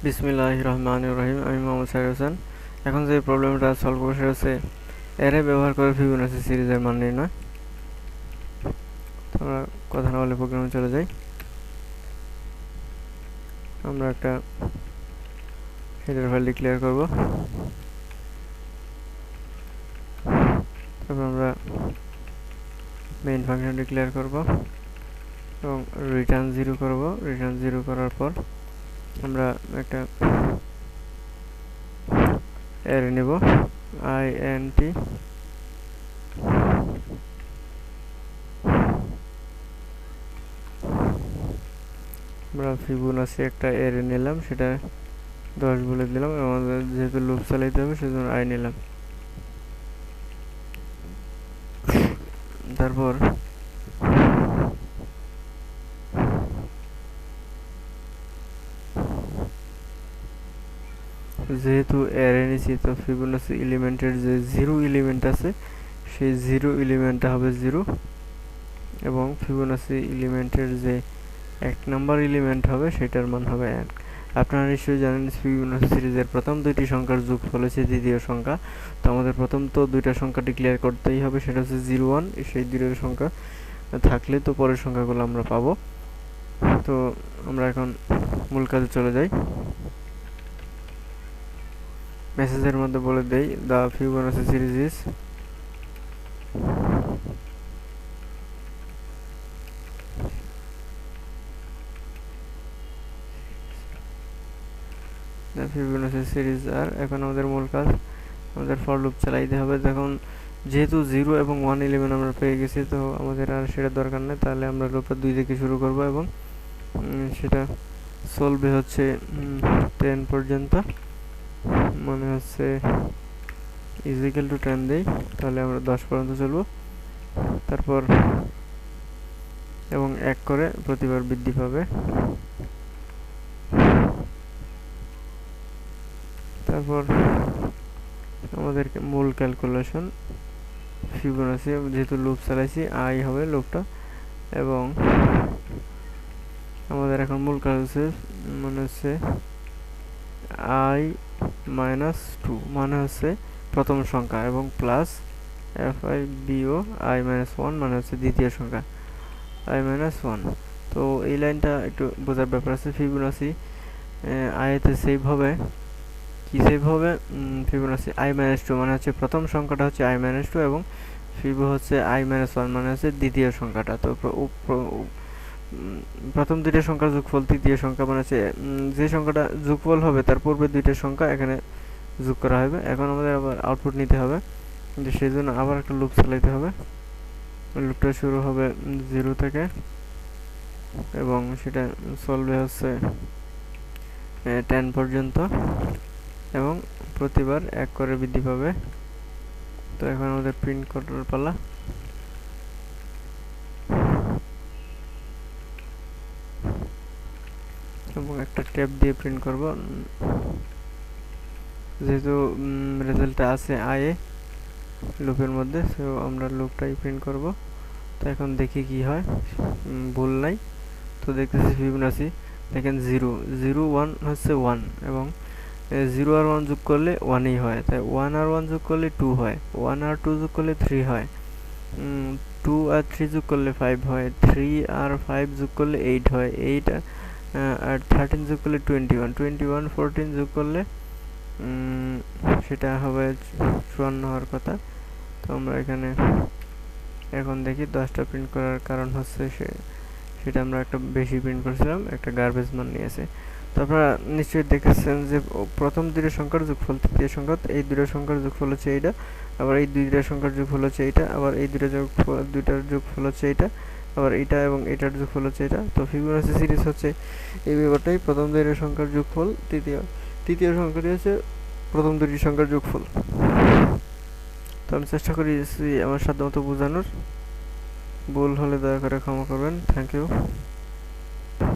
বিসমিল্লাহির রহমানির রহিম। আমি মোহাম্মদ সাইর হোসেন। এখন যে প্রবলেমটা সলভ করতে হচ্ছে অ্যারে ব্যবহার করে ফিবোনাচি সিরিজের মান নির্ণয়। তো আমরা কথা না বলে প্রোগ্রামে চলে যাই। আমরা একটা হেডার ফাইল ডিক্লেয়ার করব। তারপর আমরা মেইন ফাংশন ডিক্লেয়ার করব এবং রিটার্ন 0 করব। রিটার্ন 0 করার পর আমরা একটা অ্যারে নেব int আমরা ফিবোনাচি একটা অ্যারে নিলাম, সেটা 10 বলে দিলাম এবং আমাদের যেহেতু লুপ চালাইতে হবে সেজন্য I নিলাম। তারপর যেহেতু অ্যারে নিছি, তো ফিবোনাচি এলিমেন্টের যে 0 এলিমেন্ট আছে সেই 0 এলিমেন্টটা হবে 0 এবং ফিবোনাচি এলিমেন্টের যে 1 নাম্বার এলিমেন্ট হবে সেটার মান হবে 1। আপনারা নিশ্চয়ই জানেন ফিবোনাচি সিরিজের প্রথম দুইটি সংখ্যার যোগফল হচ্ছে দ্বিতীয় সংখ্যা। তো আমাদের প্রথম তো দুইটা সংখ্যা ডিক্লেয়ার করতেই হবে, সেটা হচ্ছে 0 1। সেই দুইটা সংখ্যা থাকলে তো পরের সংখ্যাগুলো আমরা পাবো। তো আমরা এখন মূল কাজে চলে যাই। মেসেজের মধ্যে বলে দেই the Fibonacci series is the Fibonacci series. আর এখন আমাদের মূল কাজ, আমাদের ফর লুপ চালাইতে হবে। দেখুন যেহেতু 0 এবং 1 এলিমেন্ট আমরা পেয়ে গেছি, তো আমাদের আর সেটা দরকার নেই। তাহলে আমরা লুপটা 2 থেকে শুরু করব এবং সেটা চলবে হচ্ছে 10 পর্যন্ত, মানে হচ্ছে ইজিক্যাল টু 10 দেই, তাহলে আমরা 10 পর্যন্ত চলবো। তারপর এবং 1 করে প্রতিবার বৃদ্ধি পাবে। তারপর আমাদের মূল ক্যালকুলেশন ফিবোনাচি, যেহেতু লুপ চালাইছি I হবে লুপটা, এবং আমাদের এখন মূল কাজ হচ্ছে মানে হচ্ছে I - 2 মানে হচ্ছে প্রথম সংখ্যা এবং প্লাস FIBO I - 1 মানে হচ্ছে দ্বিতীয় সংখ্যা I - 1। তো এই লাইনটা একটু বোঝার ব্যাপার আছে। ফিবোনাচি আইতে সেভ হবে, কি সেভ হবে? ফিবোনাচি I - 2 মানে হচ্ছে প্রথম সংখ্যাটা হচ্ছে I - 2 এবং ফিবো হচ্ছে I - 1 মানে হচ্ছে দ্বিতীয় সংখ্যাটা। তো প্রথম দুইটা সংখ্যার যোগফল তৃতীয় সংখ্যা, মানে হচ্ছে যে সংখ্যাটা যোগফল হবে তার পূর্বে দুইটা সংখ্যা এখানে যোগ করা হবে। এখন আমাদের আবার আউটপুট নিতে হবে, যে সেই জন্য আবার একটা লুপ চালাইতে হবে। লুপটা শুরু হবে 0 থেকে এবং সেটা চলবে হচ্ছে 10 পর্যন্ত এবং প্রতিবার 1 করে বৃদ্ধি পাবে। তো এখন আমাদের প্রিন্ট করার পালা। এবং একটা ট্যাব দিয়ে প্রিন্ট করব, যেহেতু রেজাল্টটা আছে I এ লুপের মধ্যে, সো আমরা লুপটাই প্রিন্ট করব। তো এখন দেখি কি হয়, ভুল নাই। তো দেখতেছি ফিবোনাচি দেখেন 0 0 1 হচ্ছে 1 এবং 0 আর 1 যোগ করলে 1ই হয়, তাই 1 আর 1 যোগ করলে 2 হয়, 1 আর 2 যোগ করলে 3 হয়, 2 আর 3 যোগ করলে 5 হয়, 3 আর 5 যোগ করলে 8 হয়, 8 আর 13 যোগ করলে 21, 21 14 যোগ করলে সেটা হবে 54 হওয়ার কথা। তো আমরা এখানে এখন দেখি 10টা প্রিন্ট করার কারণ হচ্ছে সেটা আমরা একটা বেশি প্রিন্ট করেছিলাম, একটা গার্বেজ মান নিয়েছে। তো আপনারা নিশ্চয়ই দেখেছেন যে প্রথম দুইটা সংখ্যার যোগফল তৃতীয় সংখ্যা, এই দুইটা সংখ্যার যোগফল হচ্ছে এইটা, আবার এই দুইটা সংখ্যার যোগফল হচ্ছে এইটা, আবার এই দুইটার যোগফল হচ্ছে এইটা, আবার এইটা এবং এটার যোগফল হচ্ছে এটা। তো ফিবোনাচি সিরিজ হচ্ছে এই ব্যাপারটাই, প্রথম দুইটা সংখ্যার যোগফল তৃতীয় সংখ্যাটি হচ্ছে প্রথম দুটি সংখ্যার যোগফল। তো আমি চেষ্টা করি আমার সাধ্যমতো বোঝানোর, ভুল হলে দয়া করে ক্ষমা করবেন। Thank you.